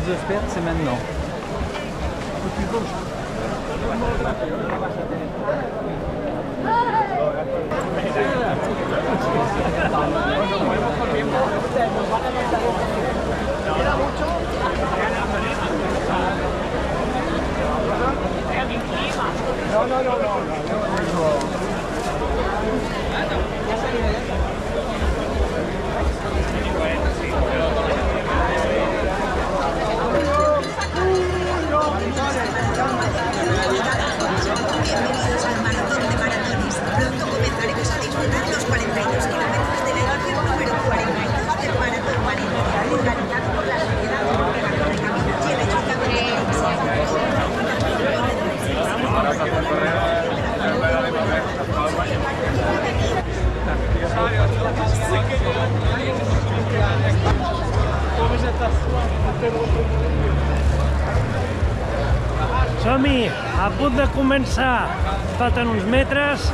course de perte, c'est maintenant. Som-hi, a punt de començar. Falten uns metres.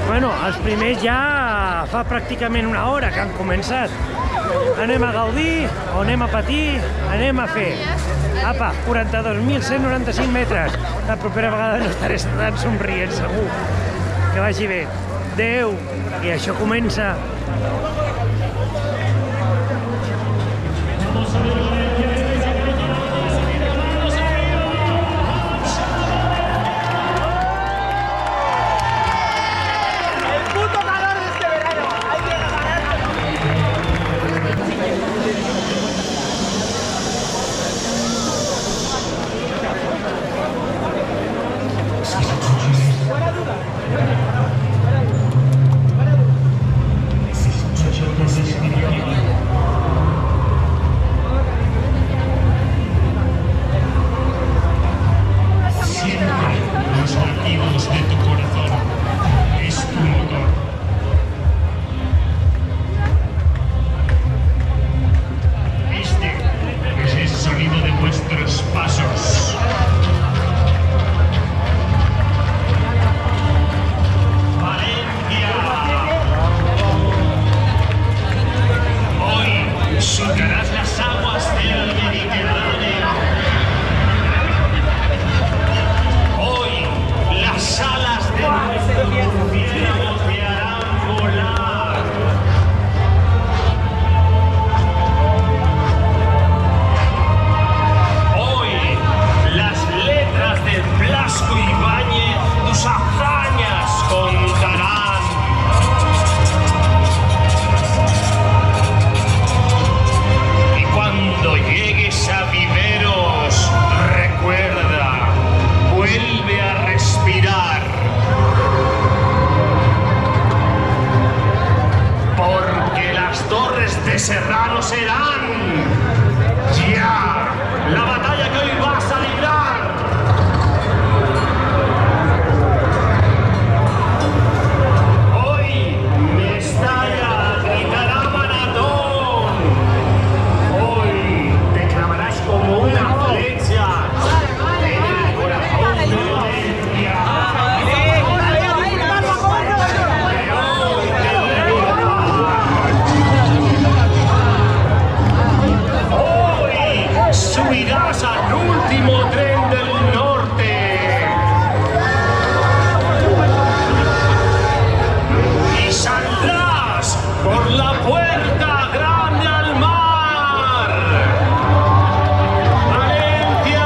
Bueno, els primers ja fa pràcticament una hora que han començat. Anem a gaudir o anem a patir, anem a fer. Apa, 42.195 metres. La propera vegada no estaré tan somrient, segur. Que vagi bé. Adéu. I això comença. Serrano serán ya la batalla que hoy vas a librar. Hoy Mestalla gritará maratón. Hoy te clavarás como una flecha en el corazón de Valencia. Subirás al último tren del norte y saldrás por la puerta grande al mar. ¡Valencia!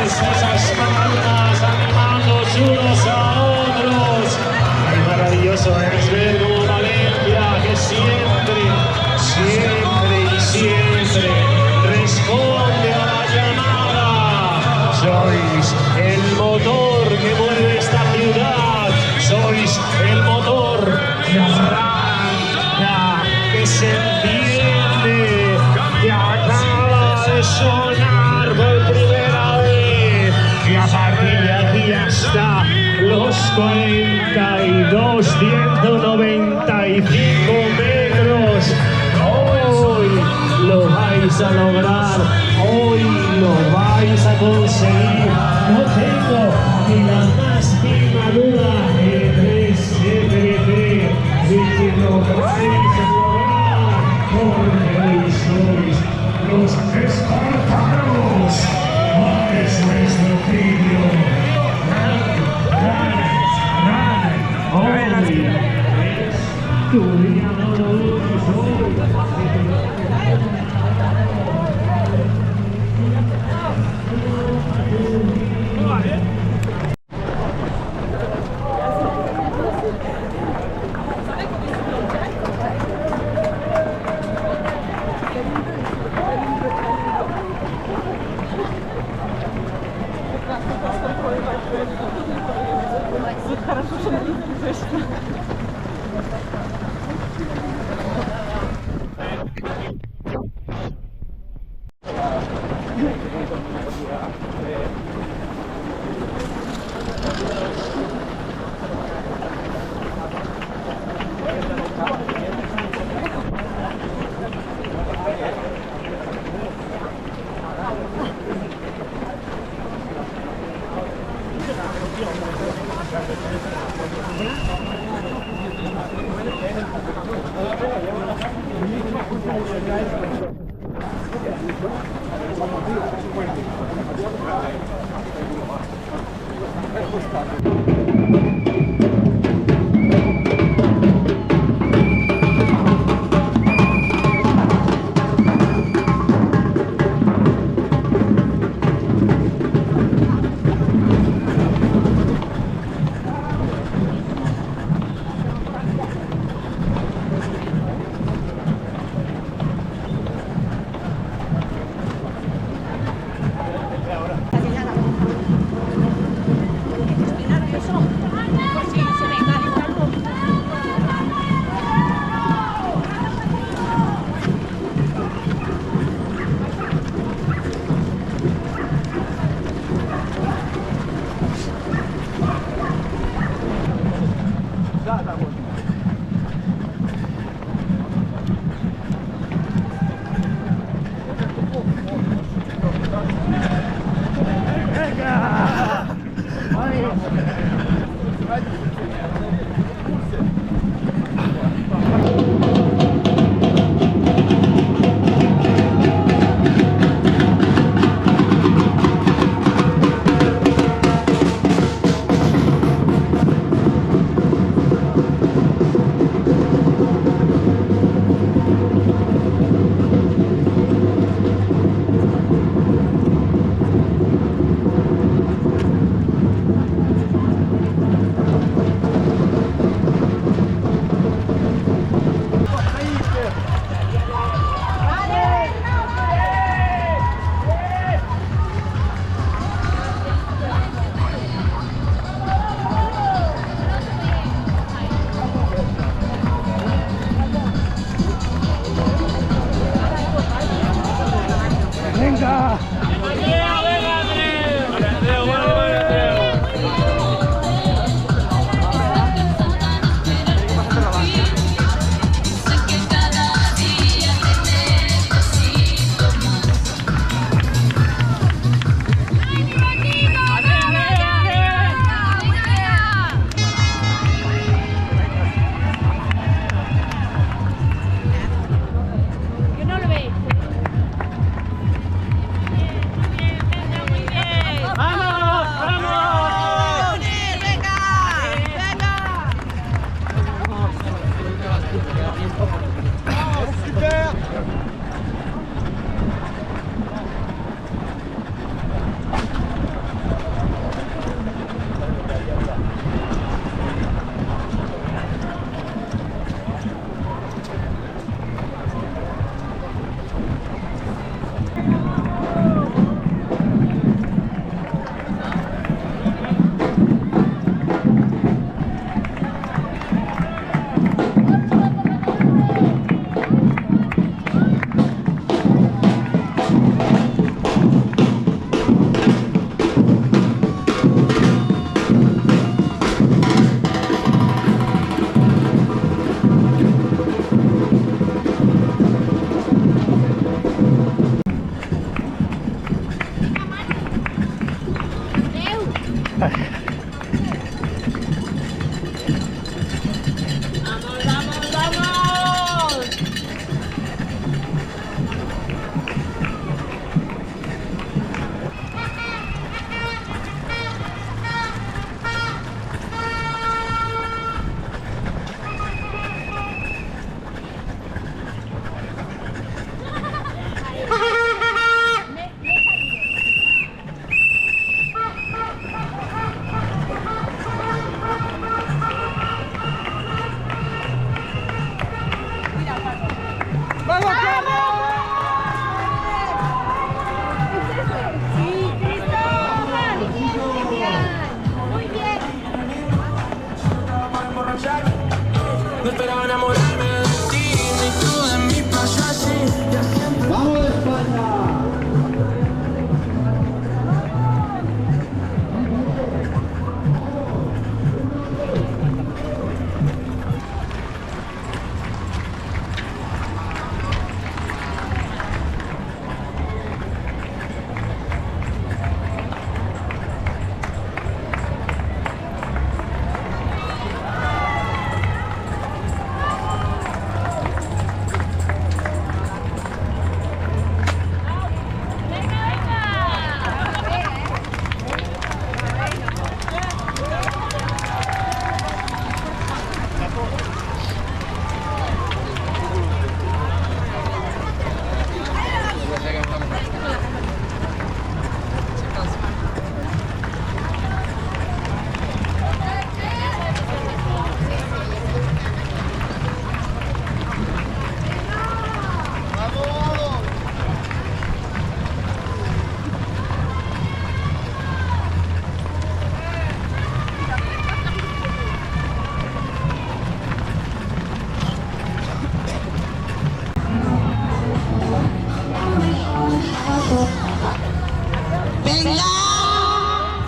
Esas palmas animándonos unos a otros. Qué maravilloso es ver como Valencia, que siempre y siempre responde a la llamada. Sois el motor que mueve esta ciudad, sois el motor que arranca, que se enciende, que acaba de sonar por primera vez. Y a partir de aquí hasta 195 metros. Hoy lo vais a lograr, hoy lo vais a conseguir. No tengo ni la más mínima duda de 373 de que lo vais a lograr, porque hoy sois los espartanos. Es nuestro vídeo.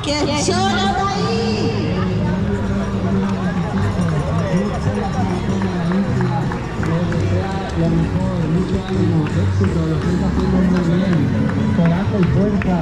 que lloran ahí. Lo mejor, mucho ánimo, éxito, lo estáis haciendo muy bien, coraje y fuerza.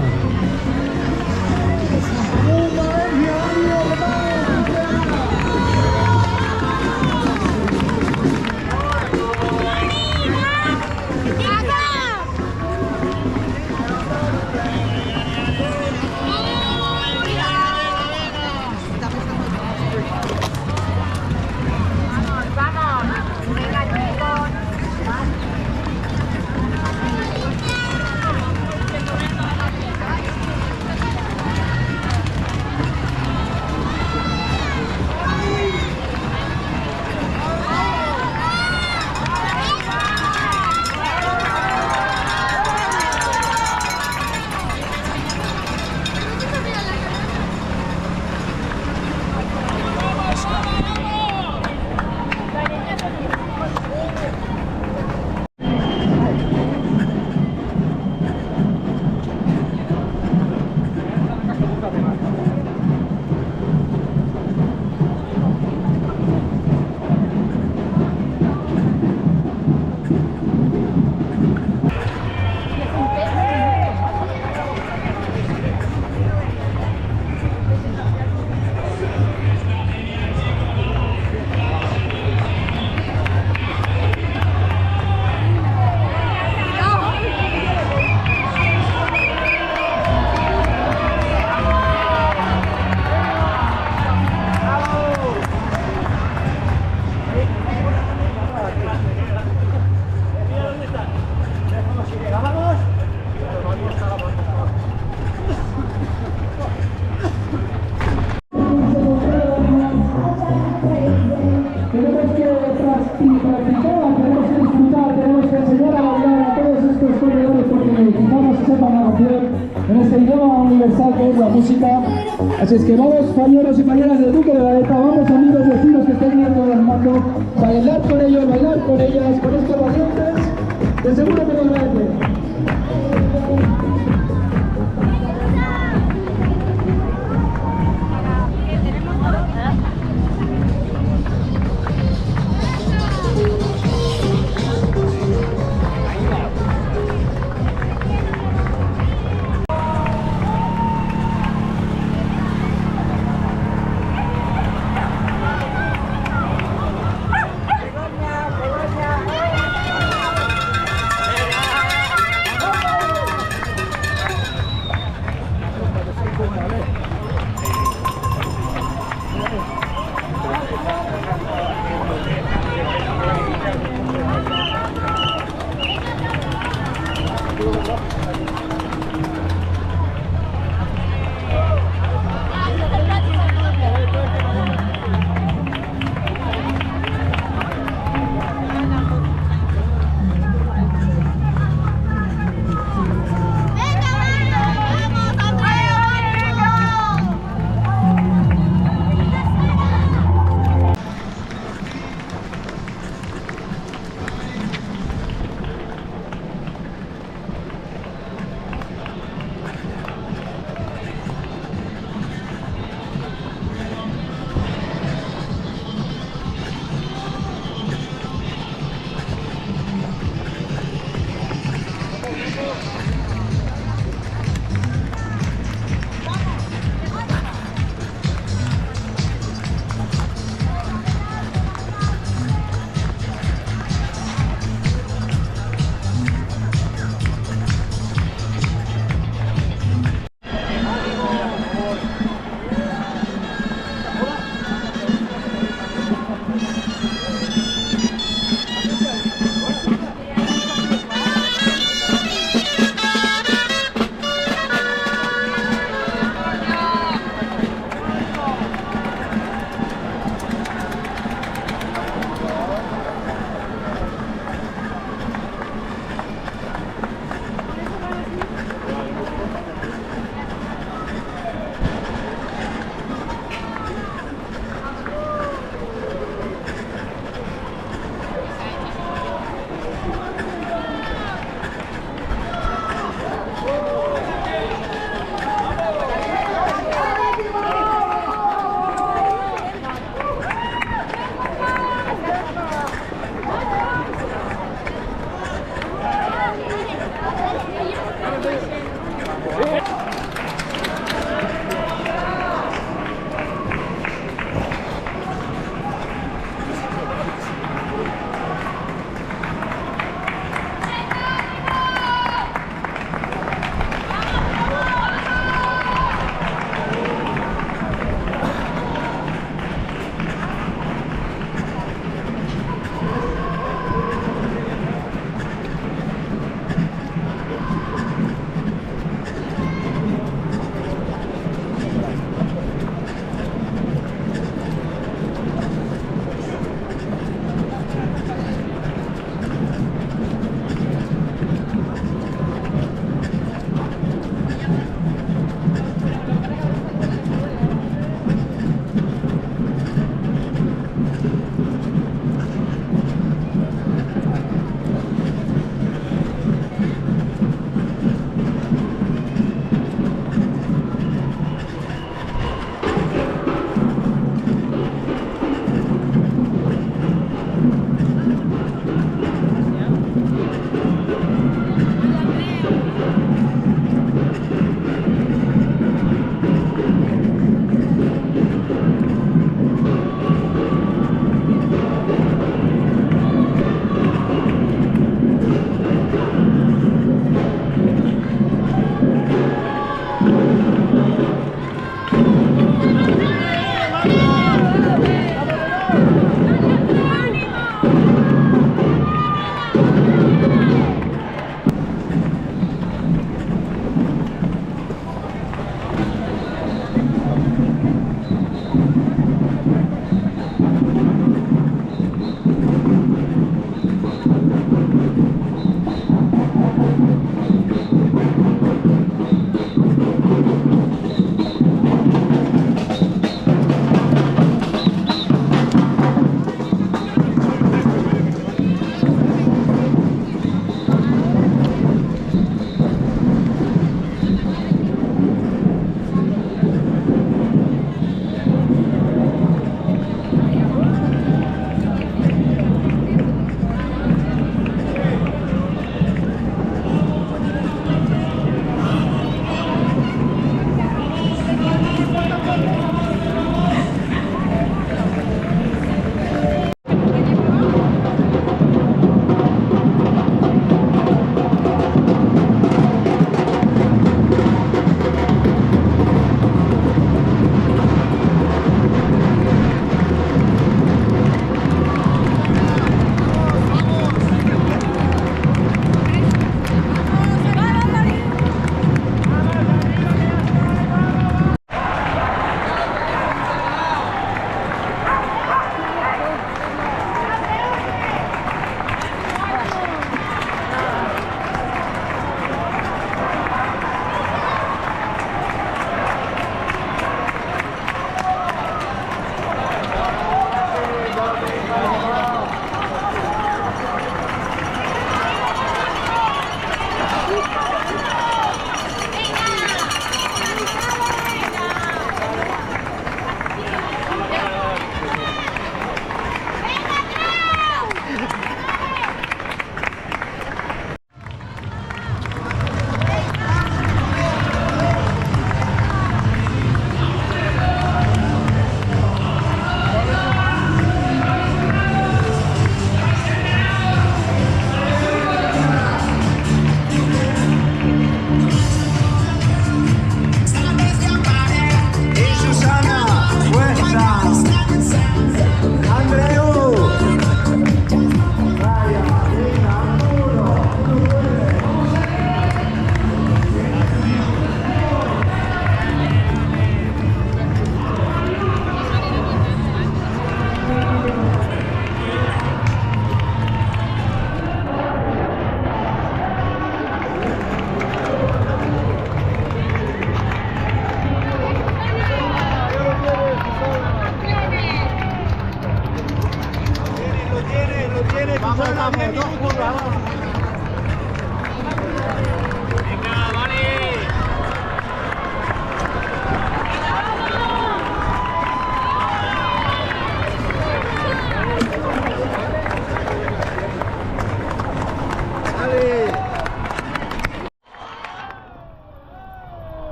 En este idioma universal que es la música. Así es que vamos, compañeros y compañeras del Duque de Valeta, vamos amigos vecinos que estén viendo el mando, bailar con ellos, bailar con ellas, con estos valientes, de seguro que nos merecen.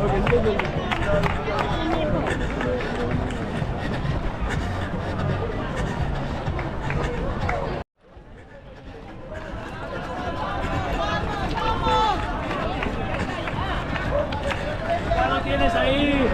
Ya lo tienes ahí.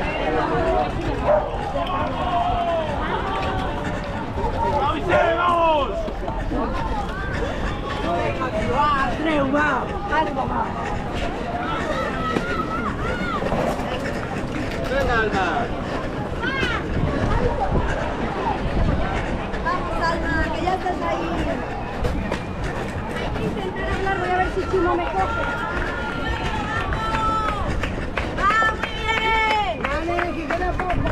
Vamos, Alma, que ya estás ahí. Hay que intentar hablar, voy a ver si Chimo me coge. ¡Ah, muy bien! Vale, que queda poco.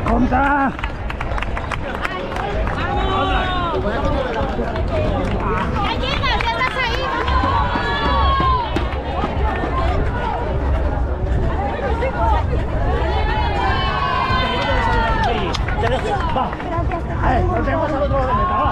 ¡Compta! ¡Ya llegas! ¡Ya estás ahí! Te dejo, va. A ver, nos vemos al otro lado de meta, va.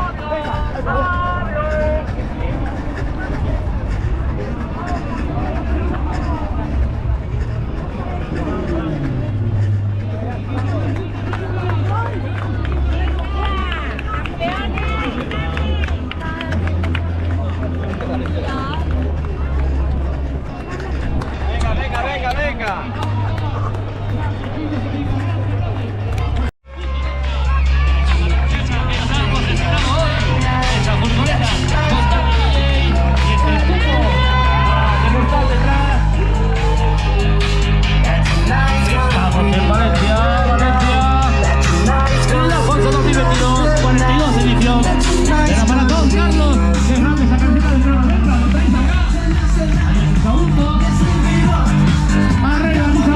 Venga. Arregla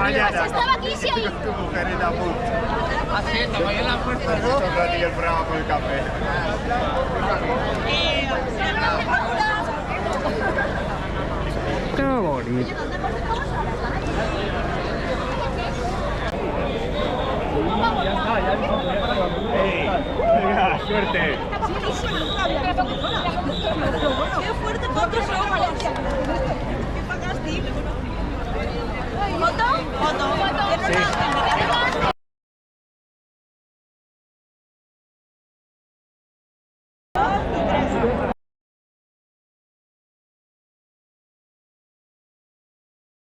mañana. Estaba aquí, sí, ahí. Tu mujer en la puta. Así estaba ahí en la puerta, ¿no? Un ratillo el programa con el café. Qué bonito. Venga, suerte. Qué fuerte, ¿cuántos son, Valencia? ¿Qué pagaste? ¿Foto? Foto.